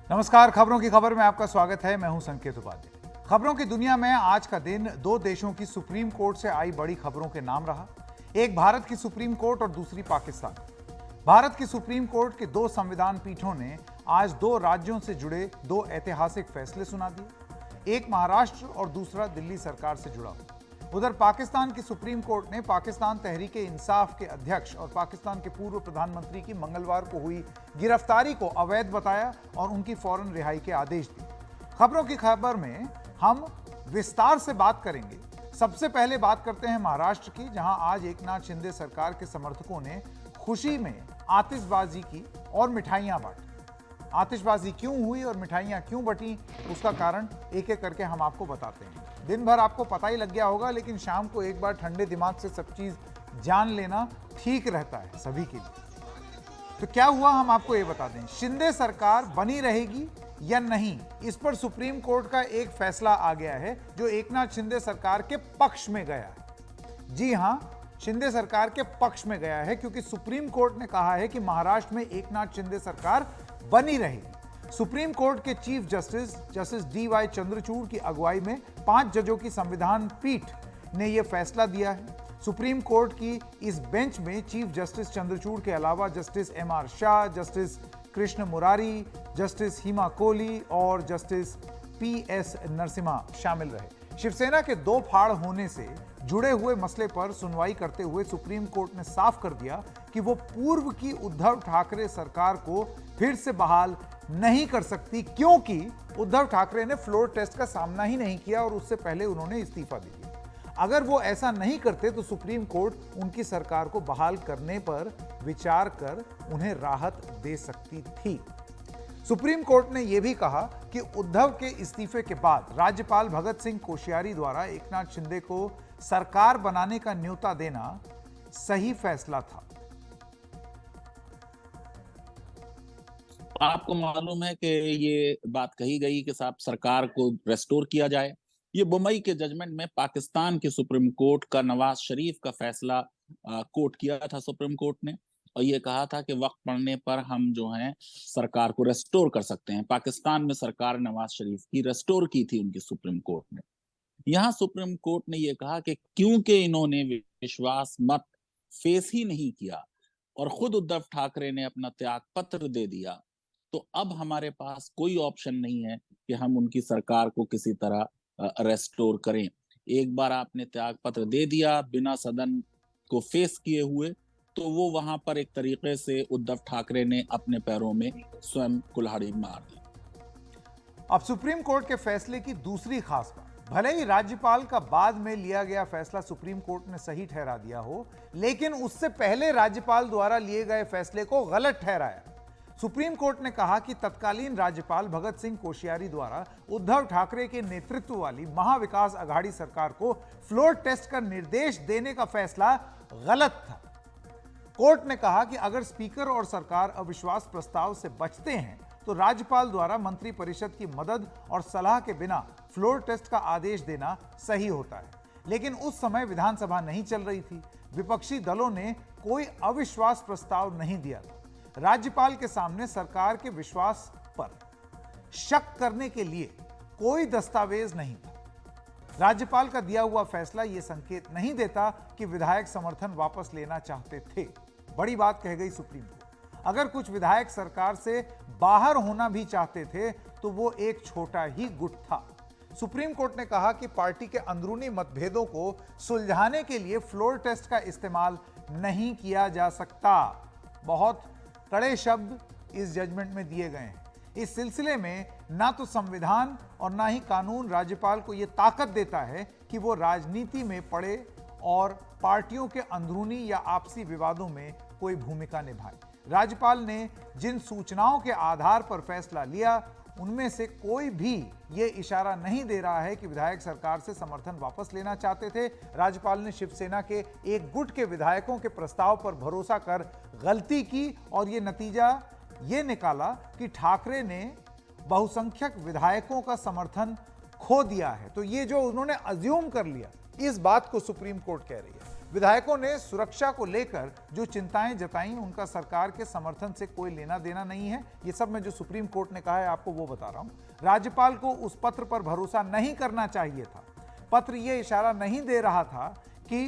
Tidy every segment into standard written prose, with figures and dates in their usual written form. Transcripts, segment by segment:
नमस्कार, खबरों की खबर में आपका स्वागत है। मैं हूं संकेत उपाध्याय। खबरों की दुनिया में आज का दिन दो देशों की सुप्रीम कोर्ट से आई बड़ी खबरों के नाम रहा। एक भारत की सुप्रीम कोर्ट और दूसरी पाकिस्तान। भारत की सुप्रीम कोर्ट के दो संविधान पीठों ने आज दो राज्यों से जुड़े दो ऐतिहासिक फैसले सुना दिए। एक महाराष्ट्र और दूसरा दिल्ली सरकार से जुड़ा हुआ। उधर पाकिस्तान की सुप्रीम कोर्ट ने पाकिस्तान तहरीक इंसाफ के अध्यक्ष और पाकिस्तान के पूर्व प्रधानमंत्री की मंगलवार को हुई गिरफ्तारी को अवैध बताया और उनकी फौरन रिहाई के आदेश दिए। खबरों की खबर में हम विस्तार से बात करेंगे। सबसे पहले बात करते हैं महाराष्ट्र की, जहां आज एकनाथ शिंदे सरकार के समर्थकों ने खुशी में आतिशबाजी की और मिठाइयां बांटी। आतिशबाजी क्यों हुई और मिठाइयां क्यों बंटी, उसका कारण एक एक करके हम आपको बताते हैं। दिन भर आपको पता ही लग गया होगा, लेकिन शाम को एक बार ठंडे दिमाग से सब चीज जान लेना ठीक रहता है सभी के लिए। तो क्या हुआ, हम आपको ये बता दें। शिंदे सरकार बनी रहेगी या नहीं, इस पर सुप्रीम कोर्ट का एक फैसला आ गया है जो एकनाथ शिंदे सरकार के पक्ष में गया है। जी हां, शिंदे सरकार के पक्ष में गया है, क्योंकि सुप्रीम कोर्ट ने कहा है कि महाराष्ट्र में एकनाथ शिंदे सरकार बनी रहेगी। सुप्रीम कोर्ट के चीफ जस्टिस डी.वाई. चंद्रचूड़ की अगुवाई में 5 जजों की संविधान पीठ ने यह फैसला दिया है। सुप्रीम कोर्ट की इस बेंच में चीफ जस्टिस चंद्रचूड़ के अलावा Justice MR. Shah, Justice Krishna Murari, Justice Hima Kohli और जस्टिस पी.एस. नरसिम्हा शामिल रहे। शिवसेना के दो फाड़ होने से जुड़े हुए मसले पर सुनवाई करते हुए सुप्रीम कोर्ट ने साफ कर दिया कि वो पूर्व की उद्धव ठाकरे सरकार को फिर से बहाल नहीं कर सकती, क्योंकि उद्धव ठाकरे ने फ्लोर टेस्ट का सामना ही नहीं किया और उससे पहले उन्होंने इस्तीफा दे दिया। अगर वो ऐसा नहीं करते तो सुप्रीम कोर्ट उनकी सरकार को बहाल करने पर विचार कर उन्हें राहत दे सकती थी। सुप्रीम कोर्ट ने यह भी कहा कि उद्धव के इस्तीफे के बाद राज्यपाल भगत सिंह कोश्यारी द्वारा एकनाथ शिंदे को सरकार बनाने का न्योता देना सही फैसला था। आपको मालूम है कि ये बात कही गई कि साहब सरकार को रेस्टोर किया जाए। ये मुंबई के जजमेंट में पाकिस्तान के सुप्रीम कोर्ट का नवाज शरीफ का फैसला कोर्ट किया था सुप्रीम कोर्ट ने, और ये कहा था कि वक्त पड़ने पर हम जो हैं सरकार को रेस्टोर कर सकते हैं। पाकिस्तान में सरकार नवाज शरीफ की रेस्टोर की थी उनकी सुप्रीम कोर्ट ने। यहाँ सुप्रीम कोर्ट ने ये कहा कि क्योंकि इन्होंने विश्वास मत फेस ही नहीं किया और खुद उद्धव ठाकरे ने अपना त्याग पत्र दे दिया, तो अब हमारे पास कोई ऑप्शन नहीं है कि हम उनकी सरकार को किसी तरह रेस्टोर करें। एक बार आपने त्याग पत्र दे दिया बिना सदन को फेस किए हुए, तो वो वहां पर एक तरीके से उद्धव ठाकरे ने अपने पैरों में स्वयं कुल्हाड़ी मार दी। अब सुप्रीम कोर्ट के फैसले की दूसरी खास बात, भले ही राज्यपाल का बाद में लिया गया फैसला सुप्रीम कोर्ट ने सही ठहरा दिया हो, लेकिन उससे पहले राज्यपाल द्वारा लिए गए फैसले को गलत ठहराया। सुप्रीम कोर्ट ने कहा कि तत्कालीन राज्यपाल भगत सिंह कोश्यारी द्वारा उद्धव ठाकरे के नेतृत्व वाली महाविकास अघाड़ी सरकार को फ्लोर टेस्ट का निर्देश देने का फैसला गलत था। कोर्ट ने कहा कि अगर स्पीकर और सरकार अविश्वास प्रस्ताव से बचते हैं तो राज्यपाल द्वारा मंत्रिपरिषद की मदद और सलाह के बिना फ्लोर टेस्ट का आदेश देना सही होता है। लेकिन उस समय विधानसभा नहीं चल रही थी, विपक्षी दलों ने कोई अविश्वास प्रस्ताव नहीं दिया था। राज्यपाल के सामने सरकार के विश्वास पर शक करने के लिए कोई दस्तावेज नहीं था। राज्यपाल का दिया हुआ फैसला यह संकेत नहीं देता कि विधायक समर्थन वापस लेना चाहते थे। बड़ी बात कह गई सुप्रीम कोर्ट। अगर कुछ विधायक सरकार से बाहर होना भी चाहते थे तो वो एक छोटा ही गुट था। सुप्रीम कोर्ट ने कहा कि पार्टी के अंदरूनी मतभेदों को सुलझाने के लिए फ्लोर टेस्ट का इस्तेमाल नहीं किया जा सकता। बहुत कड़े शब्द इस जजमेंट में दिए गए हैं। इस सिलसिले में ना तो संविधान और ना ही कानून राज्यपाल को यह ताकत देता है कि वो राजनीति में पड़े और पार्टियों के अंदरूनी या आपसी विवादों में कोई भूमिका निभाए। राज्यपाल ने जिन सूचनाओं के आधार पर फैसला लिया, उनमें से कोई भी ये इशारा नहीं दे रहा है कि विधायक सरकार से समर्थन वापस लेना चाहते थे। राज्यपाल ने शिवसेना के एक गुट के विधायकों के प्रस्ताव पर भरोसा कर गलती की और ये नतीजा ये निकाला कि ठाकरे ने बहुसंख्यक विधायकों का समर्थन खो दिया है। तो ये जो उन्होंने अज्यूम कर लिया, इस बात को सुप्रीम कोर्ट कह रही है। विधायकों ने सुरक्षा को लेकर जो चिंताएं जताई, उनका सरकार के समर्थन से कोई लेना देना नहीं है। ये सब मैं जो सुप्रीम कोर्ट ने कहा है आपको वो बता रहा हूं। राज्यपाल को उस पत्र पर भरोसा नहीं करना चाहिए था। पत्र ये इशारा नहीं दे रहा था कि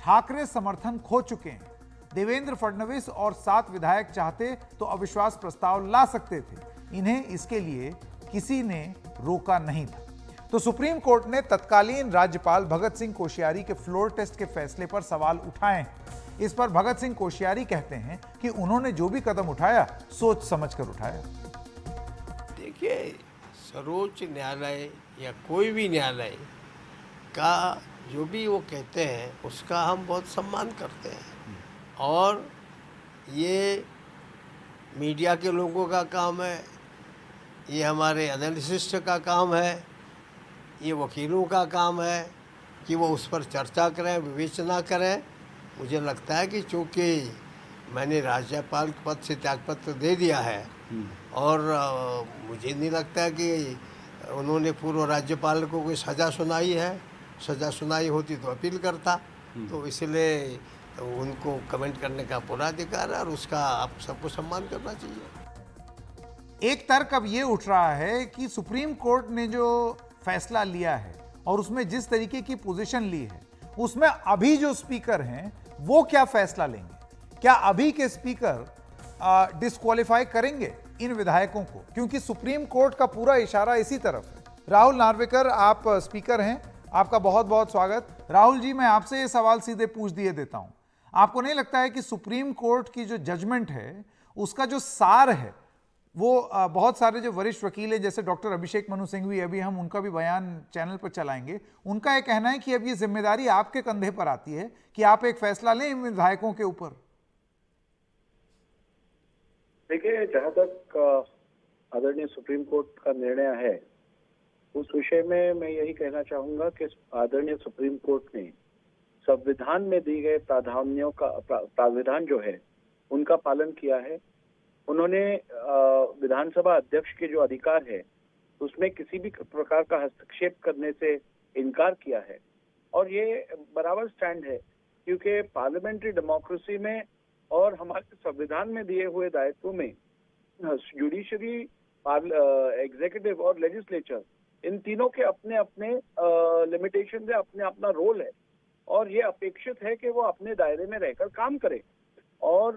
ठाकरे समर्थन खो चुके हैं। देवेंद्र फडणवीस और 7 विधायक चाहते तो अविश्वास प्रस्ताव ला सकते थे, इन्हें इसके लिए किसी ने रोका नहीं था। तो सुप्रीम कोर्ट ने तत्कालीन राज्यपाल भगत सिंह कोश्यारी के फ्लोर टेस्ट के फैसले पर सवाल उठाए हैं। इस पर भगत सिंह कोश्यारी कहते हैं कि उन्होंने जो भी कदम उठाया सोच समझकर उठाया। देखिए, सर्वोच्च न्यायालय या कोई भी न्यायालय का जो भी वो कहते हैं उसका हम बहुत सम्मान करते हैं, और ये मीडिया के लोगों का काम है, ये हमारे एनालिसिस्ट का काम है, ये वकीलों का काम है कि वो उस पर चर्चा करें, विवेचना करें। मुझे लगता है कि चूँकि मैंने राज्यपाल के पद से त्यागपत्र दे दिया है, और मुझे नहीं लगता कि उन्होंने पूर्व राज्यपाल को कोई सज़ा सुनाई है। सज़ा सुनाई होती तो अपील करता, तो इसलिए उनको कमेंट करने का पूरा अधिकार है, और उसका आप सबको सम्मान करना चाहिए। एक तर्क अब ये उठ रहा है कि सुप्रीम कोर्ट ने जो फैसला लिया है और उसमें जिस तरीके की पोजीशन ली है, उसमें अभी जो स्पीकर हैं वो क्या फैसला लेंगे? क्या अभी के स्पीकर डिस्क्वालीफाई करेंगे इन विधायकों को? क्योंकि सुप्रीम कोर्ट का पूरा इशारा इसी तरफ है। राहुल नार्वेकर, आप स्पीकर हैं, आपका बहुत बहुत स्वागत। राहुल जी, मैं आपसे ये सवाल सीधे पूछ दिए देता हूं, आपको नहीं लगता है कि सुप्रीम कोर्ट की जो जजमेंट है उसका जो सार है वो बहुत सारे जो वरिष्ठ वकील हैं जैसे डॉक्टर अभिषेक मनु सिंघवी, अभी हम उनका भी बयान चैनल पर चलाएंगे, उनका यह कहना है कि अब ये जिम्मेदारी आपके कंधे पर आती है कि आप एक फैसला लें इन विधायकों के ऊपर? देखिए, जहां तक आदरणीय सुप्रीम कोर्ट का निर्णय है उस विषय में मैं यही कहना चाहूंगा कि आदरणीय सुप्रीम कोर्ट ने संविधान में दी गए प्रावधानों का प्रावधान जो है उनका पालन किया है। उन्होंने विधानसभा अध्यक्ष के जो अधिकार है उसमें किसी भी प्रकार का हस्तक्षेप करने से इनकार किया है, और ये बराबर स्टैंड है, क्योंकि पार्लियामेंट्री डेमोक्रेसी में और हमारे संविधान में दिए हुए दायित्वों में जुडिशरी, एग्जीक्यूटिव और लेजिस्लेचर, इन तीनों के अपने अपने लिमिटेशन है, अपने अपना रोल है, और ये अपेक्षित है कि वो अपने दायरे में रहकर काम करे। और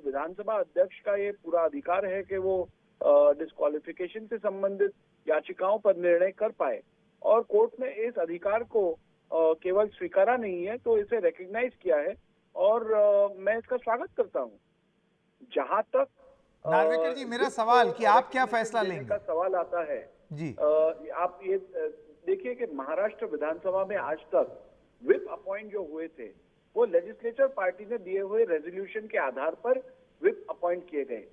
विधानसभा अध्यक्ष का ये पूरा अधिकार है कि वो डिस्क्वालिफिकेशन से संबंधित याचिकाओं पर निर्णय कर पाए, और कोर्ट ने इस अधिकार को केवल स्वीकारा नहीं है तो इसे रिकॉग्नाइज किया है, और मैं इसका स्वागत करता हूं। जहां तक नार्वेकर जी, मेरा सवाल कि आप क्या फैसला लेंगे का सवाल आता है जी, आप ये देखिए कि महाराष्ट्र विधानसभा में आज तक विप अपॉइंट जो हुए थे वो लेजिस्लेचर पार्टी ने दिए हुए रेजोल्यूशन के आधार पर विप अपॉइंट किए गए।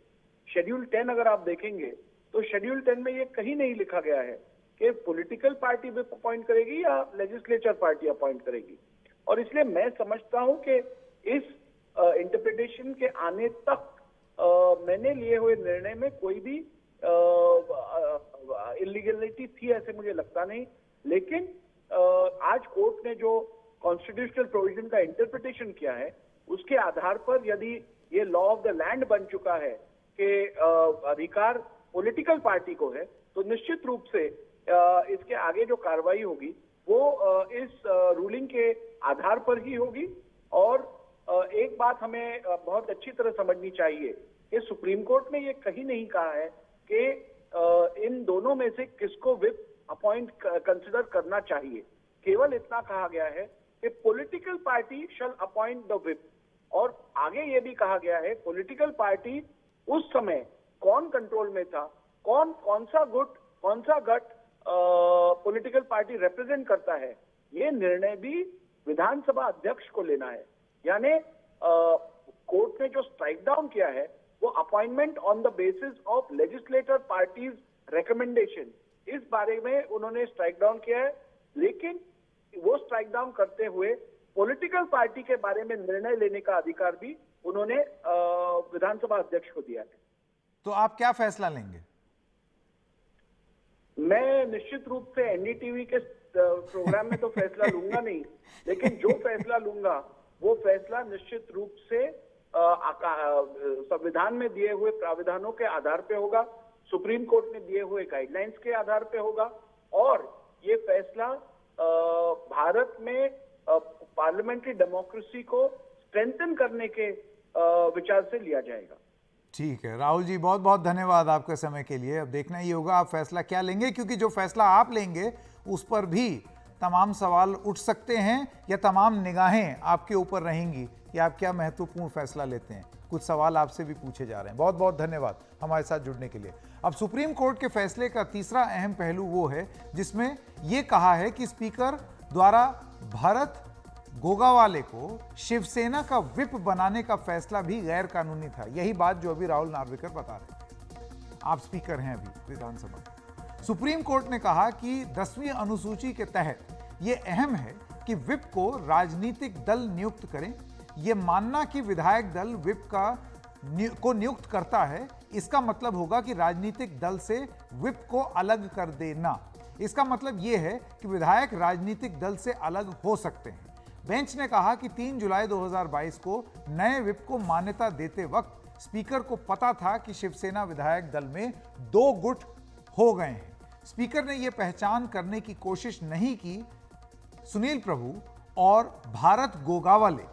शेड्यूल 10 अगर आप देखेंगे तो शेड्यूल 10 में ये कहीं नहीं लिखा गया है कि पॉलिटिकल पार्टी विप अपॉइंट करेगी या लेजिस्लेचर पार्टी अपॉइंट करेगी, और इसलिए मैं समझता हूं कि इस इंटरप्रिटेशन के आने तक मैंने लिए हुए निर्णय में कोई भी इलीगलिटी थी ऐसे मुझे लगता नहीं। लेकिन आज कोर्ट ने जो कॉन्स्टिट्यूशनल प्रोविजन का इंटरप्रिटेशन किया है उसके आधार पर यदि ये लॉ ऑफ द लैंड बन चुका है कि अधिकार पॉलिटिकल पार्टी को है, तो निश्चित रूप से इसके आगे जो कार्रवाई होगी वो इस रूलिंग के आधार पर ही होगी। और एक बात हमें बहुत अच्छी तरह समझनी चाहिए कि सुप्रीम कोर्ट ने ये कहीं नहीं कहा है कि इन दोनों में से किसको विप अपॉइंट कंसिडर करना चाहिए। केवल इतना कहा गया है कि political party shall appoint the whip, और आगे ये भी कहा गया है पॉलिटिकल पार्टी उस समय कौन कंट्रोल में था, कौन सा गुट, कौन सा गट पॉलिटिकल पार्टी रिप्रेजेंट करता है, ये निर्णय भी विधानसभा अध्यक्ष को लेना है। यानी कोर्ट ने जो स्ट्राइक डाउन किया है वो appointment on the basis of legislator parties recommendation, इस बारे में उन्होंने स्ट्राइक डाउन किया है। लेकिन वो स्ट्राइक डाउन करते हुए पॉलिटिकल पार्टी के बारे में निर्णय लेने का अधिकार भी उन्होंने विधानसभा अध्यक्ष को दिया है। तो आप क्या फैसला लेंगे? मैं निश्चित रूप से एनडीटीवी के प्रोग्राम में तो फैसला लूंगा नहीं, लेकिन जो फैसला लूंगा वो फैसला निश्चित रूप से संविधान में दिए हुए प्राविधानों के आधार पे होगा, सुप्रीम कोर्ट ने दिए हुए गाइडलाइंस के आधार पे होगा, और ये फैसला भारत में पार्लियामेंट्री डेमोक्रेसी को स्ट्रेंथन करने के विचार से लिया जाएगा। ठीक है राहुल जी, बहुत बहुत धन्यवाद आपके समय के लिए। अब देखना ही होगा आप फैसला क्या लेंगे, क्योंकि जो फैसला आप लेंगे उस पर भी तमाम सवाल उठ सकते हैं या तमाम निगाहें आपके ऊपर रहेंगी कि आप क्या महत्वपूर्ण फैसला लेते हैं। कुछ सवाल आपसे भी पूछे जा रहे हैं। बहुत बहुत धन्यवाद हमारे साथ जुड़ने के लिए। अब सुप्रीम कोर्ट के फैसले का तीसरा अहम पहलू वो है जिसमें यह कहा है कि स्पीकर द्वारा भरत गोगावाले को शिवसेना का व्हिप बनाने का फैसला भी गैर कानूनी था। यही बात जो अभी राहुल नार्वेकर बता रहे। आप स्पीकर हैं अभी विधानसभा। सुप्रीम कोर्ट ने कहा कि 10वीं अनुसूची के तहत यह अहम है कि व्हिप को राजनीतिक दल नियुक्त करें। यह मानना कि विधायक दल व्हिप को नियुक्त करता है, इसका मतलब होगा कि राजनीतिक दल से व्हिप को अलग कर देना। इसका मतलब यह है कि विधायक राजनीतिक दल से अलग हो सकते हैं। बेंच ने कहा कि 3 जुलाई 2022 को नए व्हिप को मान्यता देते वक्त स्पीकर को पता था कि शिवसेना विधायक दल में 2 गुट हो गए हैं। स्पीकर ने यह पहचान करने की कोशिश नहीं की सुनील प्रभु और भारत गोगावले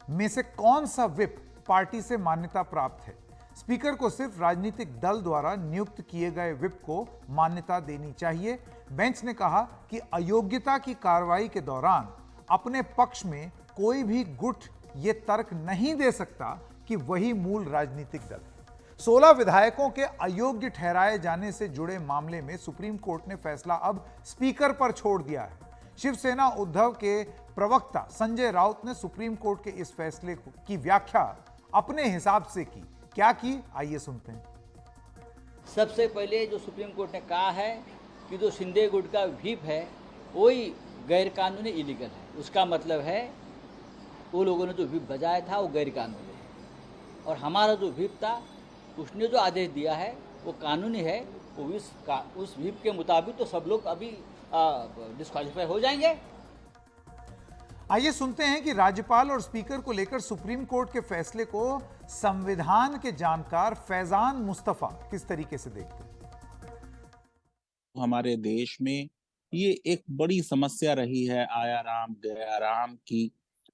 में से कौन सा व्हिप पार्टी से मान्यता प्राप्त है। स्पीकर को सिर्फ राजनीतिक दल द्वारा नियुक्त किए गए व्हिप को मान्यता देनी चाहिए। बेंच ने कहा कि अयोग्यता की कार्रवाई के दौरान अपने पक्ष में कोई भी गुट ये तर्क नहीं दे सकता कि वही मूल राजनीतिक दल है। 16 विधायकों के अयोग्य ठहराए जाने से जुड़े मामले में सुप्रीम कोर्ट ने फैसला अब स्पीकर पर छोड़ दिया है। शिवसेना उद्धव के प्रवक्ता संजय राउत ने सुप्रीम कोर्ट के इस फैसले की व्याख्या अपने हिसाब से की। क्या की, आइए सुनते हैं। सबसे पहले जो सुप्रीम कोर्ट ने कहा है कि जो शिंदे गुट का व्हिप है वही गैर कानूनी इलीगल है। उसका मतलब है वो लोगों ने जो व्हिप बजाया था वो गैर कानूनी है, और हमारा जो व्हिप था उसने जो आदेश दिया है वो कानूनी है। वो उस व्हिप के मुताबिक तो सब लोग अभी डिस्क्वालीफाई हो जाएंगे। आइए सुनते हैं कि राज्यपाल और स्पीकर को लेकर सुप्रीम कोर्ट के फैसले को संविधान के जानकार फैजान मुस्तफा किस तरीके से देखते हैं। हमारे देश में ये एक बड़ी समस्या रही है आया राम गया राम की,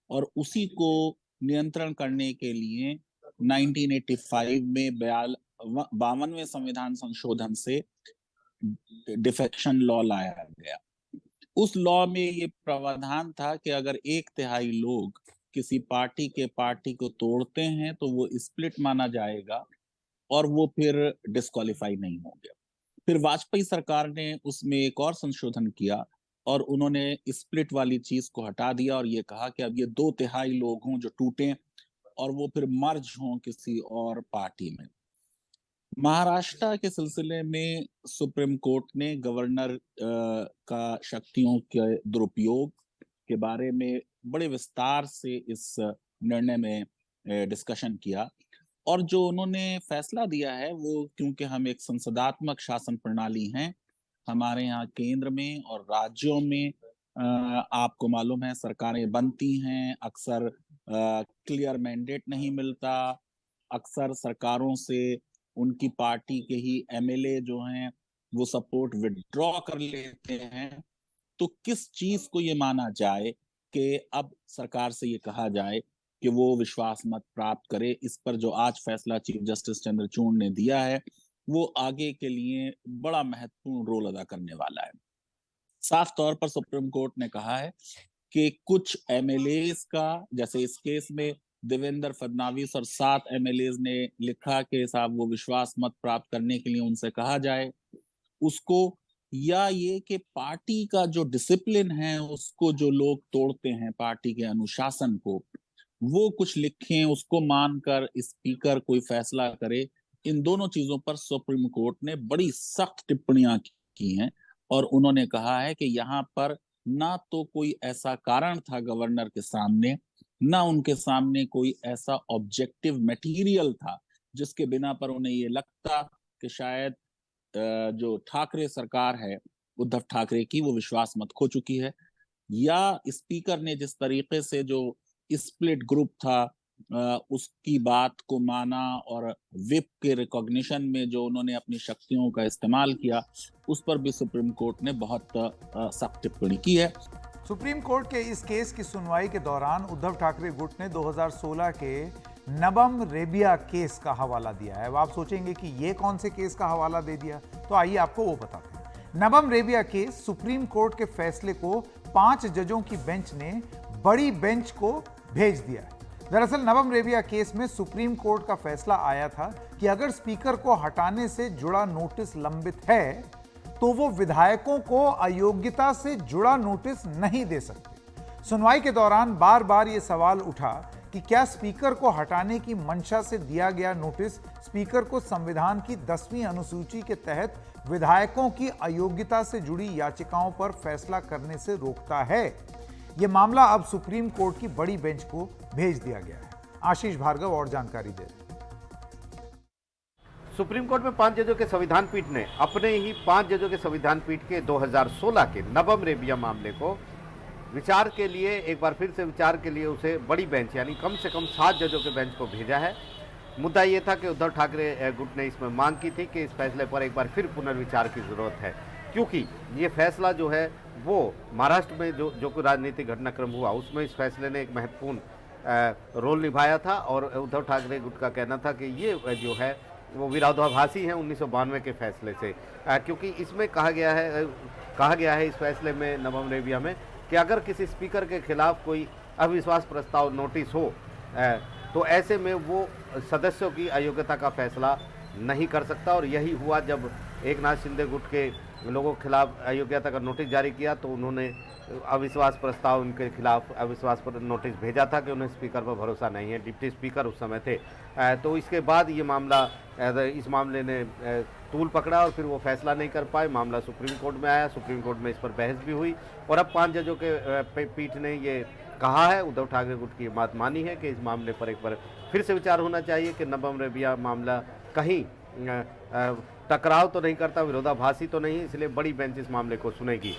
और उसी को नियंत्रण करने के लिए 1985 में 52वें संविधान संशोधन से डिफेक्शन लॉ लाया गया। उस लॉ में ये प्रावधान था कि अगर 1/3 लोग किसी पार्टी को तोड़ते हैं तो वो स्प्लिट माना जाएगा और वो फिर डिस्क्वालीफाई नहीं होंगे। फिर वाजपेयी सरकार ने उसमें एक और संशोधन किया और उन्होंने स्प्लिट वाली चीज को हटा दिया और ये कहा कि अब ये 2/3 लोग हों जो टूटे और वो फिर मर्ज हों किसी और पार्टी में। महाराष्ट्र के सिलसिले में सुप्रीम कोर्ट ने गवर्नर का शक्तियों के दुरुपयोग के बारे में बड़े विस्तार से इस निर्णय में डिस्कशन किया, और जो उन्होंने फैसला दिया है वो, क्योंकि हम एक संसदात्मक शासन प्रणाली हैं, हमारे यहाँ केंद्र में और राज्यों में आपको मालूम है सरकारें बनती हैं, अक्सर क्लियर मैंडेट नहीं मिलता, अक्सर सरकारों से उनकी पार्टी के ही एमएलए जो हैं वो सपोर्ट विड्रॉ कर लेते हैं। तो किस चीज को ये माना जाए कि अब सरकार से ये कहा जाए कि वो विश्वास मत प्राप्त करे, इस पर जो आज फैसला चीफ जस्टिस चंद्रचूड़ ने दिया है वो आगे के लिए बड़ा महत्वपूर्ण रोल अदा करने वाला है। साफ तौर पर सुप्रीम कोर्ट ने कहा है कि कुछ एमएलएज का, जैसे इस केस में देवेंद्र फडणवीस और 7 एमएलएज ने लिखा कि साहब वो विश्वास मत प्राप्त करने के लिए उनसे कहा जाए उसको, या ये कि पार्टी का जो डिसिप्लिन है उसको जो लोग तोड़ते हैं, पार्टी के अनुशासन को, वो कुछ लिखें, उसको मानकर स्पीकर कोई फैसला करे। इन दोनों चीजों पर सुप्रीम कोर्ट ने बड़ी सख्त टिप्पणियां की हैं और उन्होंने कहा है कि यहाँ पर ना तो कोई ऐसा कारण था गवर्नर के सामने, ना उनके सामने कोई ऐसा ऑब्जेक्टिव मटेरियल था जिसके बिना पर उन्हें ये लगता कि शायद जो ठाकरे सरकार है उद्धव ठाकरे की वो विश्वास मत खो चुकी है, या स्पीकर ने जिस तरीके से जो स्प्लिट ग्रुप था उसकी बात को माना और विप के रिकॉग्निशन में जो उन्होंने अपनी शक्तियों का इस्तेमाल किया, उस पर भी सुप्रीम कोर्ट ने बहुत सख्त टिप्पणी की है। सुप्रीम कोर्ट के इस केस की सुनवाई के दौरान उद्धव ठाकरे गुट ने 2016 के नबम रेबिया केस का हवाला दिया है। अब आप सोचेंगे कि ये कौन से केस का हवाला दे दिया, तो आइए आपको वो बताते हैं। नबम रेबिया केस सुप्रीम कोर्ट के फैसले को 5 जजों की बेंच ने बड़ी बेंच को भेज दिया है। दरअसल नबम रेबिया केस में सुप्रीम कोर्ट का फैसला आया था कि अगर स्पीकर को हटाने से जुड़ा नोटिस लंबित है तो वो विधायकों को अयोग्यता से जुड़ा नोटिस नहीं दे सकते। सुनवाई के दौरान बार बार ये सवाल उठा कि क्या स्पीकर को हटाने की मंशा से दिया गया नोटिस स्पीकर को संविधान की 10वीं अनुसूची के तहत विधायकों की अयोग्यता से जुड़ी याचिकाओं पर फैसला करने से रोकता है। यह मामला अब सुप्रीम कोर्ट की बड़ी बेंच को भेज दिया गया है। आशीष भार्गव और जानकारी दे रहे हैं। सुप्रीम कोर्ट में 5 जजों के संविधान पीठ ने अपने ही 5 जजों के संविधान पीठ के 2016 के नबम रेबिया मामले को विचार के लिए, एक बार फिर से विचार के लिए उसे बड़ी बेंच यानी कम से कम 7 जजों के बेंच को भेजा है। मुद्दा ये था कि उद्धव ठाकरे गुट ने इसमें मांग की थी कि इस फैसले पर एक बार फिर पुनर्विचार की जरूरत है, क्योंकि ये फैसला जो है वो महाराष्ट्र में जो कोई राजनीतिक घटनाक्रम हुआ उसमें इस फैसले ने एक महत्वपूर्ण रोल निभाया था। और उद्धव ठाकरे गुट का कहना था कि ये जो है वो विरोधाभासी है 1992 के फैसले से, क्योंकि इसमें कहा गया है इस फैसले में नबम रेबिया में कि अगर किसी स्पीकर के खिलाफ कोई अविश्वास प्रस्ताव नोटिस हो तो ऐसे में वो सदस्यों की अयोग्यता का फैसला नहीं कर सकता। और यही हुआ जब एकनाथ शिंदे गुट के लोगों के खिलाफ अयोग्यता का नोटिस जारी किया तो उन्होंने अविश्वास प्रस्ताव उनके खिलाफ अविश्वास पर नोटिस भेजा था कि उन्हें स्पीकर पर भरोसा नहीं है। डिप्टी स्पीकर उस समय थे। तो इसके बाद ये मामला, इस मामले ने तूल पकड़ा और फिर वो फैसला नहीं कर पाए। मामला सुप्रीम कोर्ट में आया, सुप्रीम कोर्ट में इस पर बहस भी हुई और अब 5 जजों के पीठ ने ये कहा है, उद्धव ठाकरे गुट की बात मानी है कि इस मामले पर एक बार फिर से विचार होना चाहिए कि नबम रेबिया मामला कहीं टकराव तो नहीं करता, विरोधाभासी तो नहीं, इसलिए बड़ी बेंच इस मामले को सुनेगी।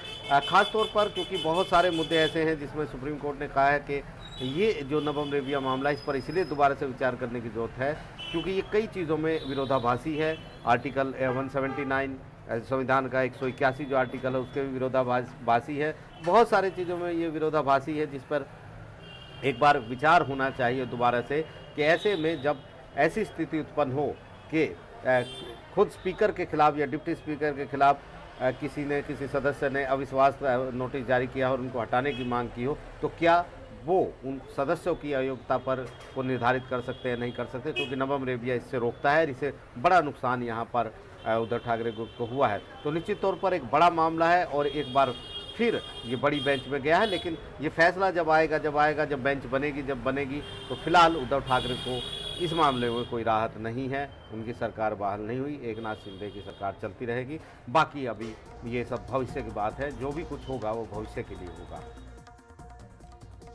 खास तौर पर क्योंकि बहुत सारे मुद्दे ऐसे हैं जिसमें सुप्रीम कोर्ट ने कहा है कि ये जो नबम रेबिया मामला, इस पर इसलिए दोबारा से विचार करने की जरूरत है क्योंकि ये कई चीज़ों में विरोधाभासी है। आर्टिकल 179 संविधान का 181 जो आर्टिकल है उसके भी विरोधाभासी है। बहुत सारी चीज़ों में ये विरोधाभासी है जिस पर एक बार विचार होना चाहिए दोबारा से कि ऐसे में जब ऐसी स्थिति उत्पन्न हो कि खुद स्पीकर के खिलाफ या डिप्टी स्पीकर के खिलाफ किसी सदस्य ने अविश्वास नोटिस जारी किया और उनको हटाने की मांग की हो, तो क्या वो उन सदस्यों की अयोग्यता पर को निर्धारित कर सकते हैं, नहीं कर सकते, क्योंकि नबम रेबिया इससे रोकता है। इससे बड़ा नुकसान यहाँ पर उद्धव ठाकरे ग्रुप को हुआ है। तो निश्चित तौर पर एक बड़ा मामला है और एक बार फिर ये बड़ी बेंच में गया है। लेकिन ये फैसला जब बेंच बनेगी तो फिलहाल उद्धव ठाकरे को इस मामले में कोई राहत नहीं है। उनकी सरकार बहाल नहीं हुई, एकनाथ शिंदे की सरकार चलती रहेगी। बाकी अभी ये सब भविष्य की बात है, जो भी कुछ होगा वो भविष्य के लिए होगा।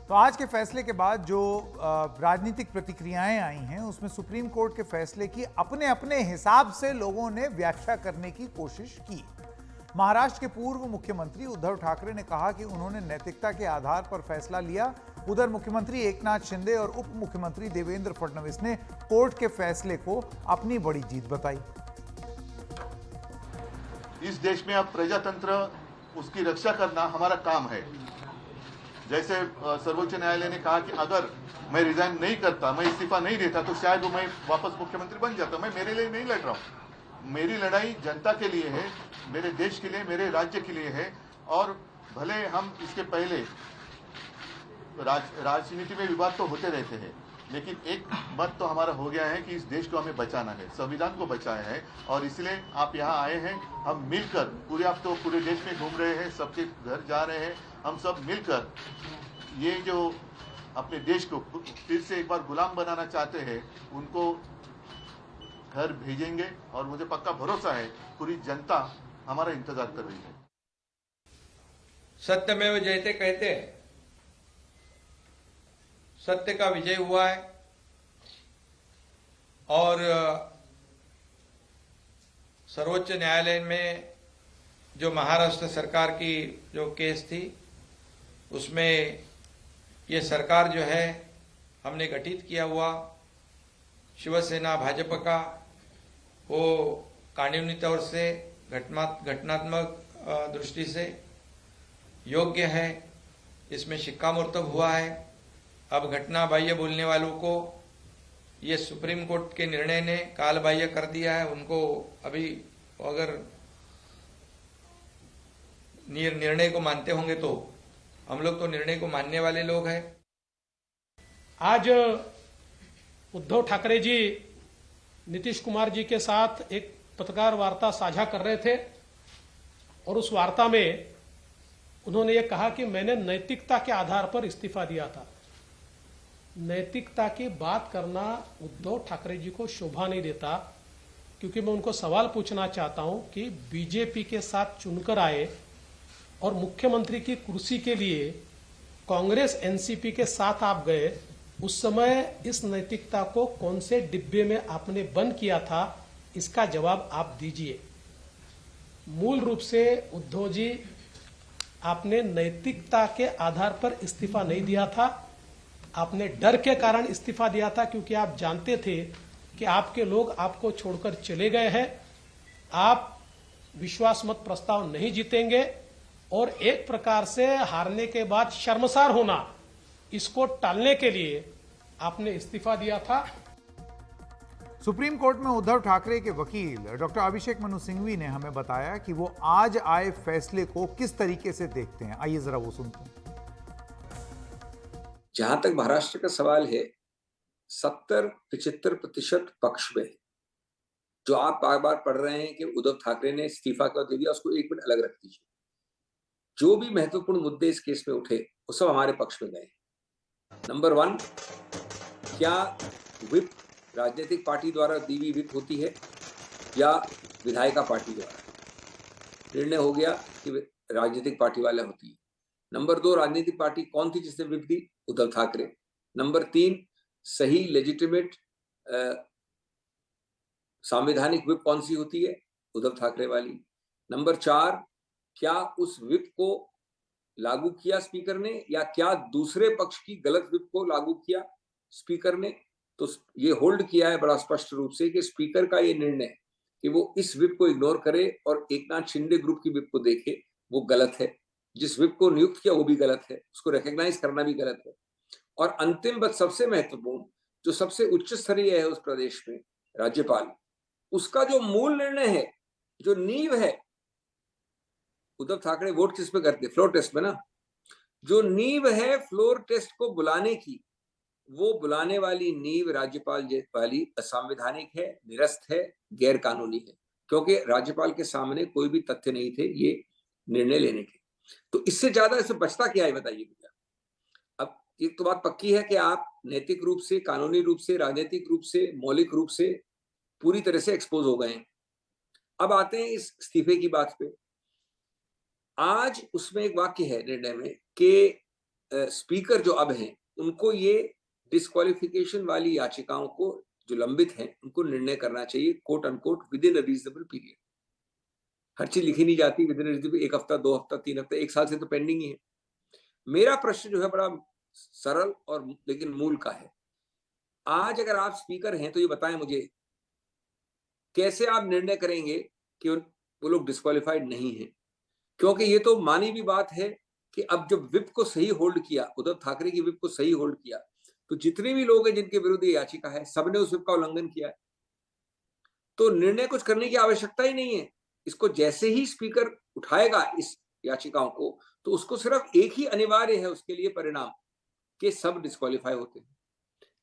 तो आज के फैसले के बाद जो राजनीतिक प्रतिक्रियाएं आई हैं उसमें सुप्रीम कोर्ट के फैसले की अपने अपने हिसाब से लोगों ने व्याख्या करने की कोशिश की। महाराष्ट्र के पूर्व मुख्यमंत्री उद्धव ठाकरे ने कहा कि उन्होंने नैतिकता के आधार पर फैसला लिया। उधर मुख्यमंत्री एकनाथ शिंदे और उप मुख्यमंत्री देवेंद्र फडणवीस ने कोर्ट के फैसले को अपनी बड़ी जीत बताई। इस देश में अब प्रजातंत्र, उसकी रक्षा करना हमारा काम है। जैसे सर्वोच्च न्यायालय ने कहा कि अगर मैं रिजाइन नहीं करता, मैं इस्तीफा नहीं देता तो शायद मैं वापस मुख्यमंत्री बन जाता। मैं मेरे लिए नहीं लड़ रहा हूँ, मेरी लड़ाई जनता के लिए है, मेरे देश के लिए, मेरे राज्य के लिए है। और भले हम इसके पहले राजनीति में विवाद तो होते रहते हैं, लेकिन एक मत तो हमारा हो गया है कि इस देश को हमें बचाना है, संविधान को बचाया है। और इसलिए आप यहाँ आए हैं, हम मिलकर आप तो पूरे देश में घूम रहे हैं, सबके घर जा रहे हैं, हम सब मिलकर ये जो अपने देश को फिर से एक बार गुलाम बनाना चाहते हैं उनको घर भेजेंगे। और मुझे पक्का भरोसा है पूरी जनता हमारा इंतजार कर रही है। सत्यमेव जयते कहते हैं, सत्य का विजय हुआ है और सर्वोच्च न्यायालय में जो महाराष्ट्र सरकार की जो केस थी उसमें ये सरकार जो है हमने गठित किया हुआ शिवसेना भाजपा का वो कानूनी तौर से घटनात्मक दृष्टि से योग्य है, इसमें शिक्कामोर्तब हुआ है। अब घटना बाह्य बोलने वालों को ये सुप्रीम कोर्ट के निर्णय ने काल बाह्य कर दिया है। उनको अभी अगर निर्णय को मानते होंगे तो हम लोग तो निर्णय को मानने वाले लोग हैं। आज उद्धव ठाकरे जी नीतीश कुमार जी के साथ एक पत्रकार वार्ता साझा कर रहे थे और उस वार्ता में उन्होंने ये कहा कि मैंने नैतिकता के आधार पर इस्तीफा दिया था। नैतिकता की बात करना उद्धव ठाकरे जी को शोभा नहीं देता, क्योंकि मैं उनको सवाल पूछना चाहता हूं कि बीजेपी के साथ चुनकर आए और मुख्यमंत्री की कुर्सी के लिए कांग्रेस एनसीपी के साथ आप गए, उस समय इस नैतिकता को कौन से डिब्बे में आपने बंद किया था, इसका जवाब आप दीजिए। मूल रूप से उद्धव जी, आपने नैतिकता के आधार पर इस्तीफा नहीं दिया था, आपने डर के कारण इस्तीफा दिया था, क्योंकि आप जानते थे कि आपके लोग आपको छोड़कर चले गए हैं, आप विश्वास मत प्रस्ताव नहीं जीतेंगे और एक प्रकार से हारने के बाद शर्मसार होना, इसको टालने के लिए आपने इस्तीफा दिया था। सुप्रीम कोर्ट में उद्धव ठाकरे के वकील डॉक्टर अभिषेक मनु सिंघवी ने हमें बताया कि वो आज आए फैसले को किस तरीके से देखते हैं। आइए जरा वो सुनते हैं। जहां तक महाराष्ट्र का सवाल है, 70-75% पक्ष में जो आप बार बार पढ़ रहे हैं कि उद्धव ठाकरे ने इस्तीफा क्यों दे दिया, उसको एक मिनट अलग रख दीजिए। जो भी महत्वपूर्ण मुद्दे इस केस में उठे वो सब हमारे पक्ष में गए। नंबर 1, क्या विप राजनीतिक पार्टी द्वारा दी हुई विप होती है या विधायिका पार्टी द्वारा? निर्णय हो गया कि राजनीतिक पार्टी वाले होती है। नंबर 2, राजनीतिक पार्टी कौन थी जिसने विप दी? उद्धव ठाकरे। नंबर 3, सही लेजिटिमेट संवैधानिक विप कौन सी होती है? उद्धव ठाकरे वाली। नंबर 4, क्या उस विप को लागू किया स्पीकर ने या क्या दूसरे पक्ष की गलत विप को लागू किया स्पीकर ने? तो ये होल्ड किया है बड़ा स्पष्ट रूप से कि स्पीकर का ये निर्णय कि वो इस विप को इग्नोर करे और एकनाथ शिंदे ग्रुप की विप को देखे, वो गलत है। जिस विप को नियुक्त किया वो भी गलत है, उसको रिकॉग्नाइज करना भी गलत है। और अंतिम बात सबसे महत्वपूर्ण, जो सबसे उच्च स्तरीय है उस प्रदेश में, राज्यपाल, उसका जो मूल निर्णय है, जो नींव है, उद्धव ठाकरे वोट किस पे करते? फ्लोर टेस्ट में ना। जो नींव है फ्लोर टेस्ट को बुलाने की, वो बुलाने वाली नींव राज्यपाल वाली असंवैधानिक है, निरस्त है, गैर कानूनी है, क्योंकि राज्यपाल के सामने कोई भी तथ्य नहीं थे ये निर्णय लेने के। तो इससे ज्यादा इसे बचता क्या है बताइए भैया। अब एक तो बात पक्की है कि आप नैतिक रूप से, कानूनी रूप से, राजनीतिक रूप से, मौलिक रूप से पूरी तरह से एक्सपोज हो गए हैं। अब आते हैं इस इस्तीफे की बात पे। आज उसमें एक वाक्य है निर्णय में कि स्पीकर जो अब हैं उनको ये डिस्क्वालिफिकेशन वाली याचिकाओं को जो लंबित हैं उनको निर्णय करना चाहिए quote unquote within a reasonable period. हर चीज लिखी नहीं जाती विद इन रीजनेबल, 1 हफ्ता, 2 हफ्ता, 3 हफ्ता, 1 साल से तो पेंडिंग ही है। मेरा प्रश्न जो है बड़ा सरल और लेकिन मूल का है। आज अगर आप स्पीकर हैं तो ये बताएं मुझे, कैसे आप निर्णय करेंगे कि वो लोग डिस्क्वालिफाइड नहीं है? क्योंकि ये तो मानी भी बात है कि अब जब विप को सही होल्ड किया, उद्धव ठाकरे की विप को सही होल्ड किया, तो जितने भी लोग हैं जिनके विरुद्ध ये याचिका है, सबने उस विप का उल्लंघन किया है। तो निर्णय कुछ करने की आवश्यकता ही नहीं है। इसको जैसे ही स्पीकर उठाएगा इस याचिकाओं को, तो उसको सिर्फ एक ही अनिवार्य है उसके लिए परिणाम, कि सब डिस्क्वालीफाई होते हैं।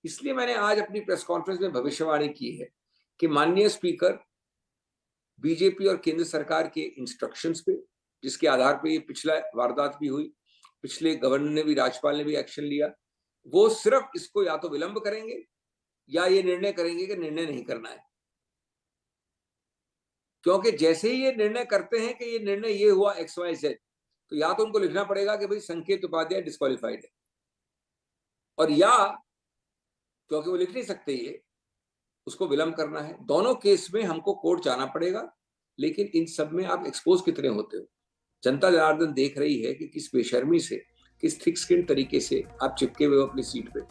इसलिए मैंने आज अपनी प्रेस कॉन्फ्रेंस में भविष्यवाणी की है कि माननीय स्पीकर बीजेपी और केंद्र सरकार के इंस्ट्रक्शंस पे, जिसके आधार पे ये पिछला वारदात भी हुई, पिछले गवर्नर ने भी, राज्यपाल ने भी एक्शन लिया, वो सिर्फ इसको या तो विलंब करेंगे या ये निर्णय करेंगे कि निर्णय नहीं करना है। क्योंकि जैसे ही ये निर्णय करते हैं कि ये निर्णय ये हुआ XYZ, तो या तो उनको लिखना पड़ेगा कि भाई संकेत उपाध्याय डिस्क्वालीफाइड है, और या क्योंकि वो लिख नहीं सकते ये, उसको विलंब करना है। दोनों केस में हमको कोर्ट जाना पड़ेगा लेकिन इन सब में आप एक्सपोज कितने होते हो? जनता जनार्दन देख रही है कि किस बेशर्मी से, किस थिक स्किन तरीके से आप चिपके हुए हो अपनी सीट पे।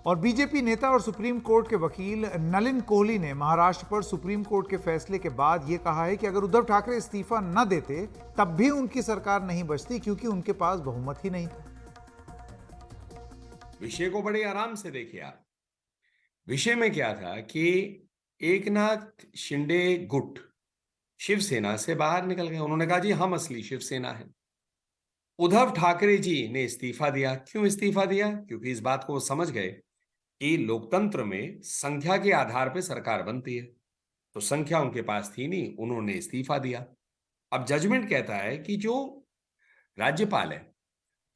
और बीजेपी नेता और सुप्रीम कोर्ट के वकील नलिन कोहली ने महाराष्ट्र पर सुप्रीम कोर्ट के फैसले के बाद यह कहा है कि अगर उद्धव ठाकरे इस्तीफा न देते तब भी उनकी सरकार नहीं बचती, क्योंकि उनके पास बहुमत ही नहीं था। विषय को बड़े आराम से देखिए आप। विषय में क्या था कि एकनाथ शिंदे गुट शिवसेना से बाहर निकल गए। उन्होंने कहा जी हम असली शिवसेना है। उद्धव ठाकरे जी ने इस्तीफा दिया। क्यों इस्तीफा दिया? क्योंकि इस बात को वो समझ गए कि लोकतंत्र में संख्या के आधार पर सरकार बनती है, तो संख्या उनके पास थी नहीं, उन्होंने इस्तीफा दिया। अब जजमेंट कहता है कि जो राज्यपाल है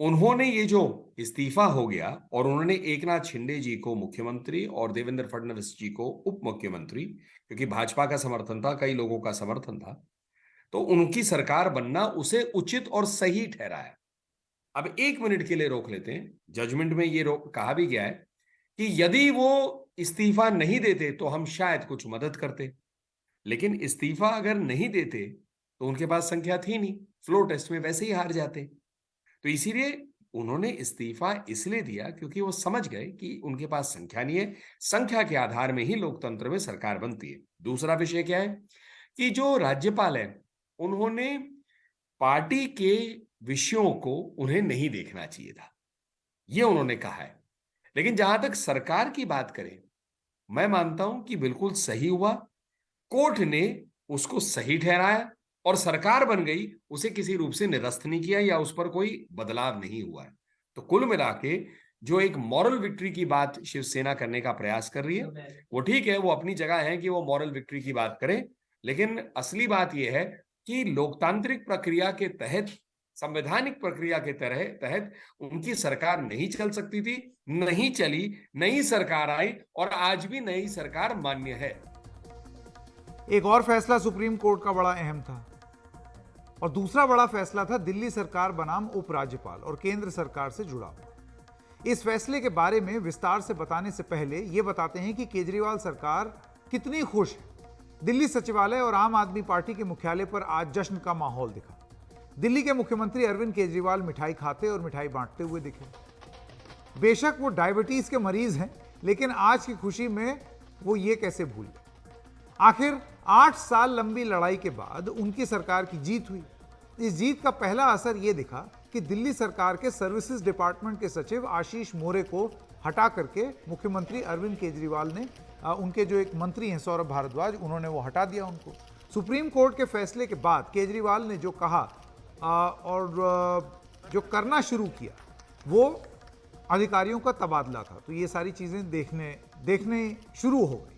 उन्होंने ये जो इस्तीफा हो गया और उन्होंने एकनाथ शिंदे जी को मुख्यमंत्री और देवेंद्र फडणवीस जी को उप मुख्यमंत्री, क्योंकि भाजपा का समर्थन था, कई लोगों का समर्थन था, तो उनकी सरकार बनना उसे उचित और सही ठहराया। अब 1 मिनट के लिए रोक लेते हैं। जजमेंट में ये कहा भी गया है कि यदि वो इस्तीफा नहीं देते तो हम शायद कुछ मदद करते, लेकिन इस्तीफा अगर नहीं देते तो उनके पास संख्या थी नहीं, फ्लोर टेस्ट में वैसे ही हार जाते। तो इसीलिए उन्होंने इस्तीफा इसलिए दिया क्योंकि वो समझ गए कि उनके पास संख्या नहीं है, संख्या के आधार में ही लोकतंत्र में सरकार बनती है। दूसरा विषय क्या है कि जो राज्यपाल है उन्होंने पार्टी के विषयों को उन्हें नहीं देखना चाहिए था, ये उन्होंने कहा है। लेकिन जहां तक सरकार की बात करें, मैं मानता हूं कि बिल्कुल सही हुआ। कोर्ट ने उसको सही ठहराया और सरकार बन गई, उसे किसी रूप से निरस्त नहीं किया या उस पर कोई बदलाव नहीं हुआ है। तो कुल मिला के जो एक मॉरल विक्ट्री की बात शिवसेना करने का प्रयास कर रही है, वो ठीक है, वो अपनी जगह है कि वो मॉरल विक्ट्री की बात करें, लेकिन असली बात यह है कि लोकतांत्रिक प्रक्रिया के तहत, संवैधानिक प्रक्रिया के तहत उनकी सरकार नहीं चल सकती थी, नहीं चली, नई सरकार आई और आज भी नई सरकार मान्य है। एक और फैसला सुप्रीम कोर्ट का बड़ा अहम था और दूसरा बड़ा फैसला था दिल्ली सरकार बनाम उपराज्यपाल और केंद्र सरकार से जुड़ा हुआ। इस फैसले के बारे में विस्तार से बताने से पहले यह बताते हैं कि केजरीवाल सरकार कितनी खुश है। दिल्ली सचिवालय और आम आदमी पार्टी के मुख्यालय पर आज जश्न का माहौल दिखा। दिल्ली के मुख्यमंत्री अरविंद केजरीवाल मिठाई खाते और मिठाई बांटते हुए दिखे। बेशक वो डायबिटीज के मरीज हैं, लेकिन आज की खुशी में वो ये कैसे भूल गए। आखिर 8 साल लंबी लड़ाई के बाद उनकी सरकार की जीत हुई। इस जीत का पहला असर यह दिखा कि दिल्ली सरकार के सर्विसेज डिपार्टमेंट के सचिव आशीष मोरे को हटा करके मुख्यमंत्री अरविंद केजरीवाल ने, उनके जो एक मंत्री हैं सौरभ भारद्वाज, उन्होंने वो हटा दिया उनको। सुप्रीम कोर्ट के फैसले के बाद केजरीवाल ने जो कहा और जो करना शुरू किया वो अधिकारियों का तबादला था। तो ये सारी चीजें देखने शुरू हो गई।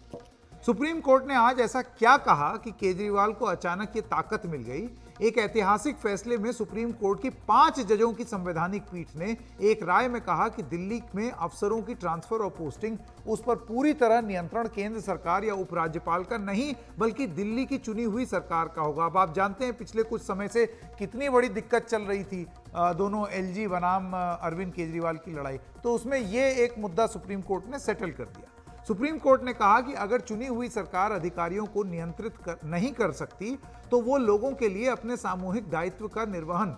सुप्रीम कोर्ट ने आज ऐसा क्या कहा कि केजरीवाल को अचानक ये ताकत मिल गई। एक ऐतिहासिक फैसले में सुप्रीम कोर्ट की 5 जजों की संवैधानिक पीठ ने एक राय में कहा कि दिल्ली में अफसरों की ट्रांसफर और पोस्टिंग, उस पर पूरी तरह नियंत्रण केंद्र सरकार या उपराज्यपाल का नहीं, बल्कि दिल्ली की चुनी हुई सरकार का होगा। अब आप जानते हैं पिछले कुछ समय से कितनी बड़ी दिक्कत चल रही थी दोनों एलजी बनाम अरविंद केजरीवाल की लड़ाई, तो उसमें ये एक मुद्दा सुप्रीम कोर्ट ने सेटल कर दिया। सुप्रीम कोर्ट ने कहा कि अगर चुनी हुई सरकार अधिकारियों को नियंत्रित नहीं कर सकती तो वो लोगों के लिए अपने सामूहिक दायित्व का निर्वहन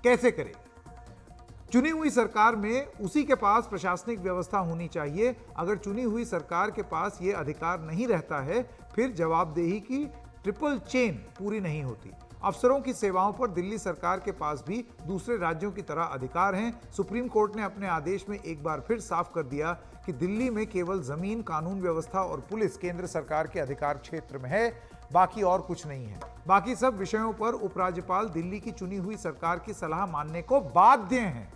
कैसे करेगी। चुनी हुई सरकार में उसी के पास प्रशासनिक व्यवस्था होनी चाहिए। अगर चुनी हुई सरकार के पास ये अधिकार नहीं रहता है, फिर जवाबदेही की ट्रिपल चेन पूरी नहीं होती। अफसरों की सेवाओं पर दिल्ली सरकार के पास भी दूसरे राज्यों की तरह अधिकार हैं। सुप्रीम कोर्ट ने अपने आदेश में एक बार फिर साफ कर दिया कि दिल्ली में केवल जमीन, कानून व्यवस्था और पुलिस केंद्र सरकार के अधिकार क्षेत्र में है, बाकी और कुछ नहीं है। बाकी सब विषयों पर उपराज्यपाल दिल्ली की चुनी हुई सरकार की सलाह मानने को बाध्य हैं।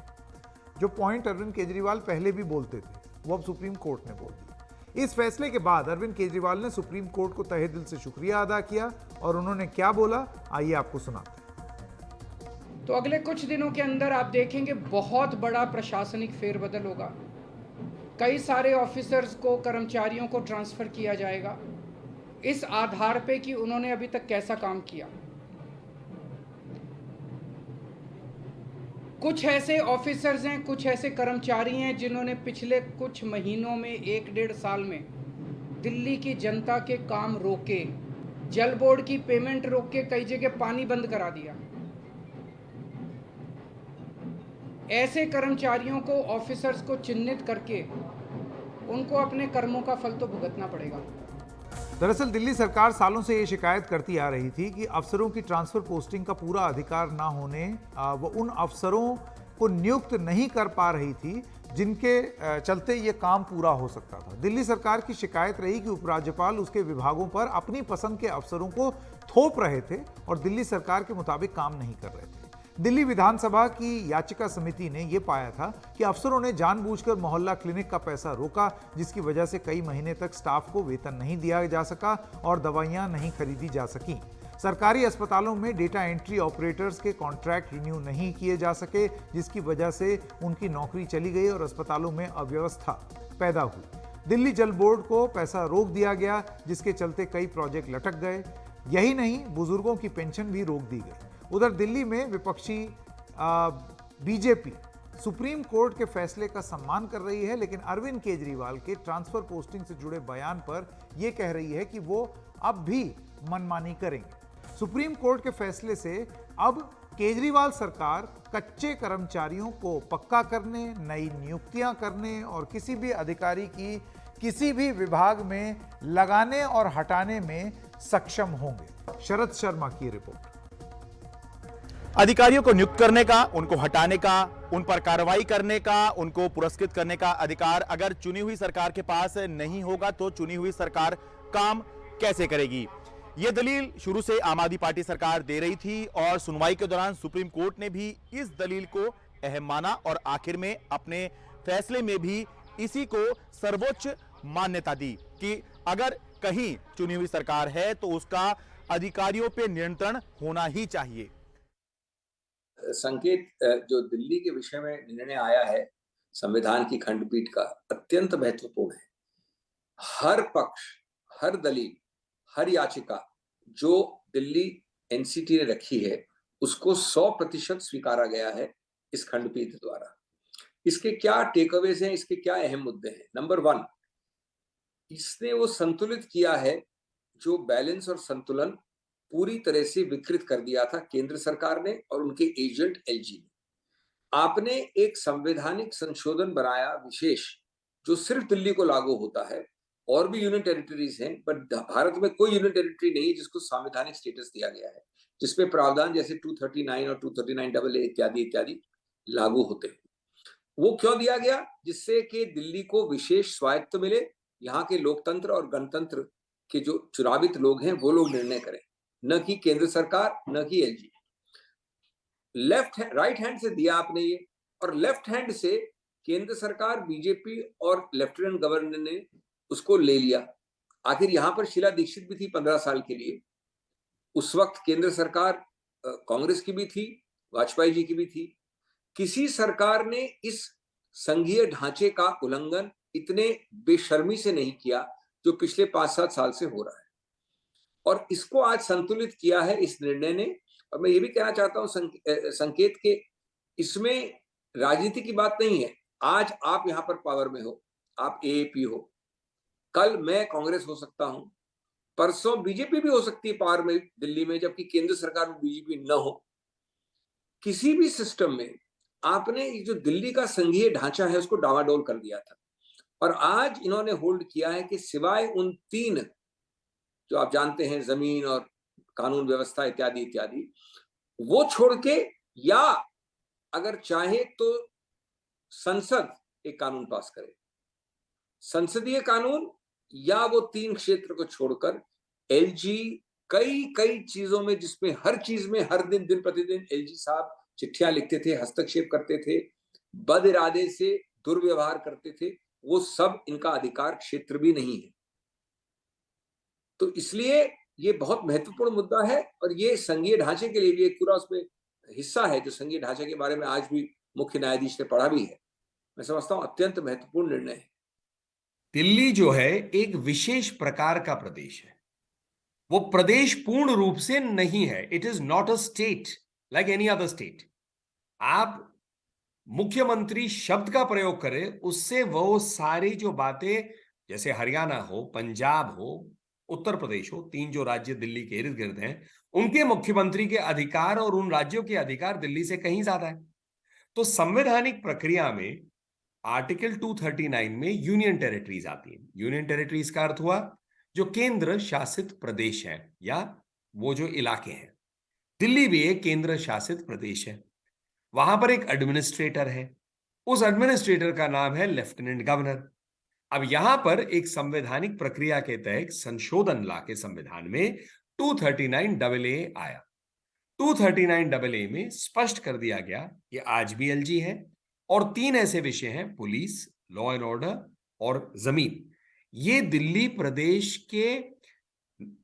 जो पॉइंट अरविंद केजरीवाल पहले भी बोलते थे, वो अब सुप्रीम कोर्ट ने बोल दिया। इस फैसले के बाद अरविंद केजरीवाल ने सुप्रीम कोर्ट को तहे दिल से शुक्रिया अदा किया और उन्होंने क्या बोला, आइए आपको सुनाते हैं। तो अगले कुछ दिनों के अंदर आप देखेंगे बहुत बड़ा प्रशासनिक फेरबदल होगा। कई सारे ऑफिसर्स को, कर्मचारियों को ट्रांसफर किया जाएगा इस आधार पे कि उन्होंने अभी तक कैसा काम किया। कुछ ऐसे ऑफिसर्स हैं, कुछ ऐसे कर्मचारी हैं जिन्होंने पिछले कुछ महीनों में 1-1.5 साल में दिल्ली की जनता के काम रोके, जल बोर्ड की पेमेंट रोक के कई जगह पानी बंद करा दिया। ऐसे कर्मचारियों को, ऑफिसर्स को चिन्हित करके उनको अपने कर्मों का फल तो भुगतना पड़ेगा। दरअसल दिल्ली सरकार सालों से ये शिकायत करती आ रही थी कि अफसरों की ट्रांसफर पोस्टिंग का पूरा अधिकार ना होने वो उन अफसरों को नियुक्त नहीं कर पा रही थी जिनके चलते ये काम पूरा हो सकता था। दिल्ली सरकार की शिकायत रही कि उपराज्यपाल उसके विभागों पर अपनी पसंद के अफसरों को थोप रहे थे और दिल्ली सरकार के मुताबिक काम नहीं कर रहे थे। दिल्ली विधानसभा की याचिका समिति ने यह पाया था कि अफसरों ने जानबूझकर मोहल्ला क्लिनिक का पैसा रोका, जिसकी वजह से कई महीने तक स्टाफ को वेतन नहीं दिया जा सका और दवाइयां नहीं खरीदी जा सकी। सरकारी अस्पतालों में डेटा एंट्री ऑपरेटर्स के कॉन्ट्रैक्ट रिन्यू नहीं किए जा सके, जिसकी वजह से उनकी नौकरी चली गई और अस्पतालों में अव्यवस्था पैदा हुई। दिल्ली जल बोर्ड को पैसा रोक दिया गया, जिसके चलते कई प्रोजेक्ट लटक गए। यही नहीं, बुजुर्गों की पेंशन भी रोक दी गई। उधर दिल्ली में विपक्षी बीजेपी सुप्रीम कोर्ट के फैसले का सम्मान कर रही है, लेकिन अरविंद केजरीवाल के ट्रांसफर पोस्टिंग से जुड़े बयान पर यह कह रही है कि वो अब भी मनमानी करेंगे। सुप्रीम कोर्ट के फैसले से अब केजरीवाल सरकार कच्चे कर्मचारियों को पक्का करने, नई नियुक्तियां करने और किसी भी अधिकारी की किसी भी विभाग में लगाने और हटाने में सक्षम होंगे। शरद शर्मा की रिपोर्ट। अधिकारियों को नियुक्त करने का, उनको हटाने का, उन पर कार्रवाई करने का, उनको पुरस्कृत करने का अधिकार अगर चुनी हुई सरकार के पास नहीं होगा तो चुनी हुई सरकार काम कैसे करेगी? यह दलील शुरू से आम आदमी पार्टी सरकार दे रही थी और सुनवाई के दौरान सुप्रीम कोर्ट ने भी इस दलील को अहम माना और आखिर में अपने फैसले में भी इसी को सर्वोच्च मान्यता दी कि अगर कहीं चुनी हुई सरकार है तो उसका अधिकारियों पे नियंत्रण होना ही चाहिए। संकेत, जो दिल्ली के विषय में निर्णय आया है संविधान की खंडपीठ का, अत्यंत महत्वपूर्ण है। हर पक्ष, हर दलील, हर याचिका जो दिल्ली एनसीटी ने रखी है उसको 100% स्वीकारा गया है इस खंडपीठ द्वारा। इसके क्या टेक अवेज हैं, इसके क्या अहम मुद्दे हैं? नंबर 1, इसने वो संतुलित किया है जो बैलेंस और संतुलन पूरी तरह से विकृत कर दिया था केंद्र सरकार ने और उनके एजेंट एलजी ने। आपने एक संवैधानिक संशोधन बनाया विशेष, जो सिर्फ दिल्ली को लागू होता है, और भी यूनियन टेरिटरीज हैं, बट भारत में कोई यूनियन टेरिटरी नहीं है जिसको संवैधानिक स्टेटस दिया गया है, जिसमें प्रावधान जैसे 239 और 239AA इत्यादि इत्यादि लागू होते हैं। वो क्यों दिया गया? जिससे कि दिल्ली को विशेष स्वायत्त मिले, यहाँ के लोकतंत्र और गणतंत्र के जो चुनावित लोग हैं वो लोग निर्णय करें, न कि केंद्र सरकार, न कि एलजी। राइट हैंड से दिया आपने ये, और लेफ्ट हैंड से केंद्र सरकार, बीजेपी और लेफ्टिनेंट गवर्नर ने उसको ले लिया। आखिर यहां पर शीला दीक्षित भी थी 15 साल के लिए। उस वक्त केंद्र सरकार कांग्रेस की भी थी, वाजपेयी जी की भी थी। किसी सरकार ने इस संघीय ढांचे का उल्लंघन इतने बेशर्मी से नहीं किया जो पिछले 5-7 साल से हो रहा है, और इसको आज संतुलित किया है इस निर्णय ने। और मैं ये भी कहना चाहता हूं संकेत के इसमें राजनीति की बात नहीं है। आज आप यहां पर पावर में हो, आप एएपी हो, कल मैं कांग्रेस हो सकता हूं, परसों बीजेपी भी हो सकती है पावर में दिल्ली में, जबकि केंद्र सरकार में बीजेपी न हो। किसी भी सिस्टम में आपने जो दिल्ली का संघीय ढांचा है उसको डावाडोल कर दिया था, और आज इन्होंने होल्ड किया है कि सिवाय उन 3 जो आप जानते हैं, जमीन और कानून व्यवस्था इत्यादि इत्यादि, वो छोड़ के, या अगर चाहे तो संसद एक कानून पास करे, संसदीय कानून, या वो 3 क्षेत्र को छोड़कर एलजी कई चीजों में, जिसमें हर चीज में हर दिन प्रतिदिन एलजी साहब चिट्ठियां लिखते थे, हस्तक्षेप करते थे, बद इरादे से दुर्व्यवहार करते थे, वो सब इनका अधिकार क्षेत्र भी नहीं है। तो इसलिए ये बहुत महत्वपूर्ण मुद्दा है, और ये संघीय ढांचे के लिए भी एक पूरा उसमें हिस्सा है, जो संघीय ढांचे के बारे में आज भी मुख्य न्यायाधीश ने पढ़ा भी है। मैं समझता हूं अत्यंत महत्वपूर्ण निर्णय है। दिल्ली जो है एक विशेष प्रकार का प्रदेश है। वो प्रदेश पूर्ण रूप से नहीं है। It is not a state like any other state. आप मुख्यमंत्री शब्द का प्रयोग करें, उससे वो सारी जो बातें, जैसे हरियाणा हो, पंजाब हो, उत्तर प्रदेश हो, 3 जो राज्य दिल्ली के इर्द गिर्द हैं, उनके मुख्यमंत्री के अधिकार और उन राज्यों के अधिकार दिल्ली से कहीं ज्यादा है। तो संवैधानिक प्रक्रिया में आर्टिकल 239 में यूनियन टेरिटरीज आती है। यूनियन टेरिटरीज का अर्थ हुआ जो केंद्र शासित प्रदेश है या वो जो इलाके हैं। दिल्ली भी एक केंद्र शासित प्रदेश है। वहां पर एक एडमिनिस्ट्रेटर है, उस एडमिनिस्ट्रेटर का नाम है लेफ्टिनेंट गवर्नर। अब यहां पर एक संवैधानिक प्रक्रिया के तहत संशोधन लाके संविधान में 239AA आया। 239AA में स्पष्ट कर दिया गया कि आज भी एलजी है और 3 ऐसे विषय हैं, पुलिस, लॉ एंड ऑर्डर और जमीन। ये दिल्ली प्रदेश के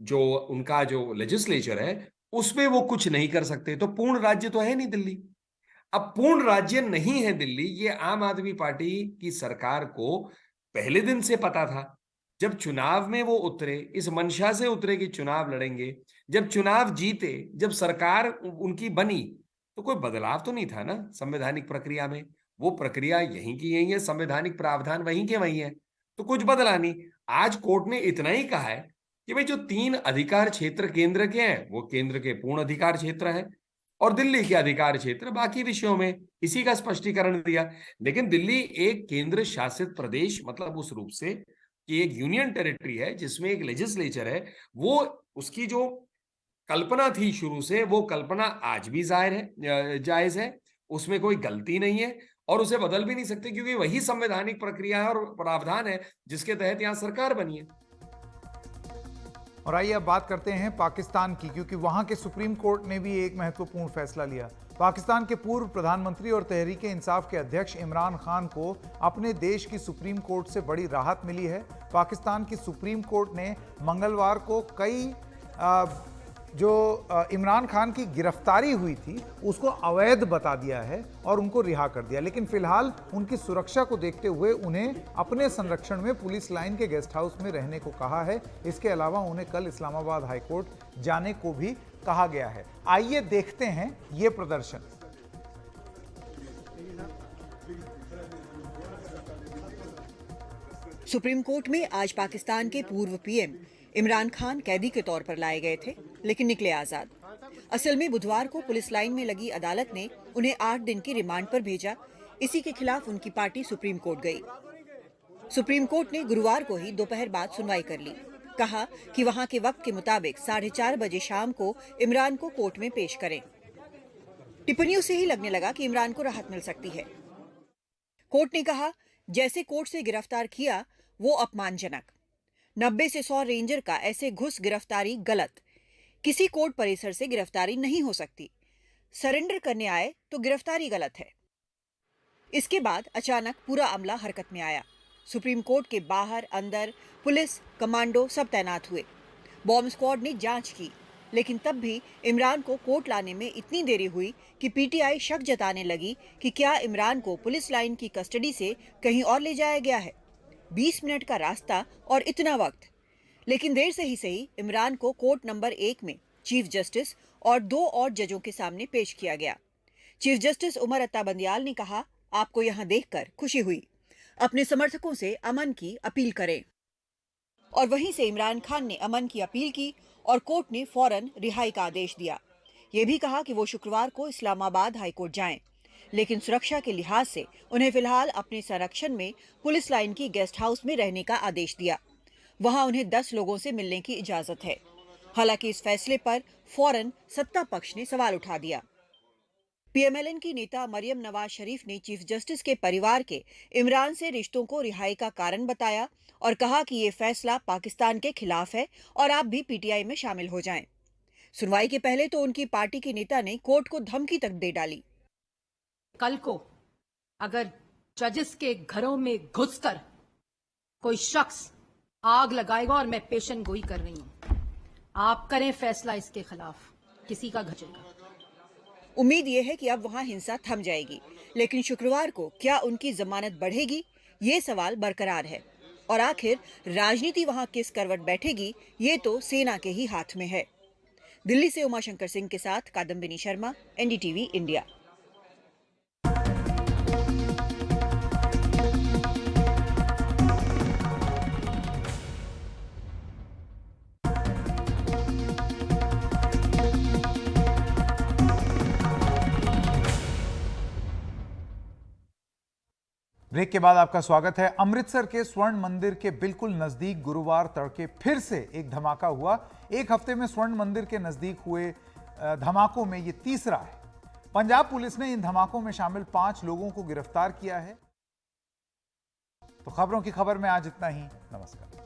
जो उनका जो लेजिस्लेचर है उसमें वो कुछ नहीं कर सकते। तो पूर्ण राज्य तो है नहीं दिल्ली। अब पूर्ण राज्य नहीं है दिल्ली, ये आम आदमी पार्टी की सरकार को पहले दिन से पता था। जब चुनाव में वो उतरे, इस मंशा से उतरे कि चुनाव लड़ेंगे, जब चुनाव जीते, जब सरकार उनकी बनी, तो कोई बदलाव तो नहीं था ना संवैधानिक प्रक्रिया में। वो प्रक्रिया यहीं की यहीं है, संवैधानिक प्रावधान वहीं के वहीं है, तो कुछ बदला नहीं। आज कोर्ट ने इतना ही कहा है कि भाई जो 3 अधिकार क्षेत्र केंद्र के हैं वो केंद्र के पूर्ण अधिकार क्षेत्र हैं और दिल्ली के अधिकार क्षेत्र बाकी विषयों में, इसी का स्पष्टीकरण दिया। लेकिन दिल्ली एक केंद्र शासित प्रदेश मतलब उस रूप से कि एक यूनियन टेरिटरी है जिसमें एक लेजिस्लेचर है, वो उसकी जो कल्पना थी शुरू से वो कल्पना आज भी जायज है, उसमें कोई गलती नहीं है और उसे बदल भी नहीं सकते क्योंकि वही संवैधानिक प्रक्रिया है और प्रावधान है जिसके तहत यहां सरकार बनी है। और आइए अब बात करते हैं पाकिस्तान की, क्योंकि वहां के सुप्रीम कोर्ट ने भी एक महत्वपूर्ण फैसला लिया। पाकिस्तान के पूर्व प्रधानमंत्री और तहरीक इंसाफ के अध्यक्ष इमरान खान को अपने देश की सुप्रीम कोर्ट से बड़ी राहत मिली है। पाकिस्तान की सुप्रीम कोर्ट ने मंगलवार को कई जो इमरान खान की गिरफ्तारी हुई थी उसको अवैध बता दिया है और उनको रिहा कर दिया। लेकिन फिलहाल उनकी सुरक्षा को देखते हुए उन्हें अपने संरक्षण में पुलिस लाइन के गेस्ट हाउस में रहने को कहा है। इसके अलावा उन्हें कल इस्लामाबाद हाईकोर्ट जाने को भी कहा गया है। आइए देखते हैं ये प्रदर्शन। सुप्रीम कोर्ट में आज पाकिस्तान के पूर्व पीएम इमरान खान कैदी के तौर पर लाए गए थे, लेकिन निकले आजाद। असल में बुधवार को पुलिस लाइन में लगी अदालत ने उन्हें 8 दिन की रिमांड पर भेजा। इसी के खिलाफ उनकी पार्टी सुप्रीम कोर्ट गई। सुप्रीम कोर्ट ने गुरुवार को ही दोपहर बाद सुनवाई कर ली। कहा कि वहां के वक्त के मुताबिक 4:30 बजे शाम को इमरान को कोर्ट में पेश करें। टिप्पणियों से ही लगने लगा कि इमरान को राहत मिल सकती है। कोर्ट ने कहा, जैसे कोर्ट से गिरफ्तार किया वो अपमानजनक। 90 से 100 रेंजर का ऐसे घुस गिरफ्तारी गलत। किसी कोर्ट परिसर से गिरफ्तारी नहीं हो सकती। सरेंडर करने आए तो गिरफ्तारी गलत है। इसके बाद अचानक पूरा अमला हरकत में आया। सुप्रीम कोर्ट के बाहर अंदर पुलिस, कमांडो सब तैनात हुए। बॉम्ब स्क्वाड ने जांच की, लेकिन तब भी इमरान को कोर्ट लाने में इतनी देरी हुई कि पीटीआई शक जताने लगी कि क्या इमरान को पुलिस लाइन की कस्टडी से कहीं और ले जाया गया है। 20 मिनट का रास्ता और इतना वक्त। लेकिन देर से ही सही इमरान को कोर्ट नंबर 1 में चीफ जस्टिस और 2 और जजों के सामने पेश किया गया। चीफ जस्टिस उमर अत्ता बंदियाल ने कहा, आपको यहां देखकर खुशी हुई। अपने समर्थकों से अमन की अपील करें। और वहीं से इमरान खान ने अमन की अपील की और कोर्ट ने फौरन रिहाई का आदेश दिया। ये भी कहा कि वो शुक्रवार को इस्लामाबाद हाईकोर्ट जाएं, लेकिन सुरक्षा के लिहाज से उन्हें फिलहाल अपने संरक्षण में पुलिस लाइन की गेस्ट हाउस में रहने का आदेश दिया। वहां उन्हें 10 लोगों से मिलने की इजाजत है। हालांकि इस फैसले पर फौरन सत्ता पक्ष ने सवाल उठा दिया। पीएमएलएन की नेता मरियम नवाज शरीफ ने चीफ जस्टिस के परिवार के इमरान से रिश्तों को रिहाई का कारण बताया और कहा कि ये फैसला पाकिस्तान के खिलाफ है और आप भी पीटीआई में शामिल हो जाएं। सुनवाई के पहले तो उनकी पार्टी के नेता ने कोर्ट को धमकी तक दे डाली। कल को अगर जजेस के घरों में घुसकर कोई शख्स आग लगाएगा और मैं पेशन गोई कर रही हूं, आप करें फैसला इसके खिलाफ, किसी का घचेगा। उम्मीद ये है कि अब वहां हिंसा थम जाएगी, लेकिन शुक्रवार को क्या उनकी जमानत बढ़ेगी, ये सवाल बरकरार है। और आखिर राजनीति वहां किस करवट बैठेगी, ये तो सेना के ही हाथ में है। दिल्ली से उमाशंकर सिंह के साथ Kadambini Sharma, NDTV India. Break के बाद आपका स्वागत है। अमृतसर के स्वर्ण मंदिर के बिल्कुल नजदीक गुरुवार तड़के फिर से एक धमाका हुआ। एक हफ्ते में स्वर्ण मंदिर के नजदीक हुए धमाकों में ये तीसरा है। पंजाब पुलिस ने इन धमाकों में शामिल 5 लोगों को गिरफ्तार किया है। तो खबरों की खबर में आज इतना ही। नमस्कार।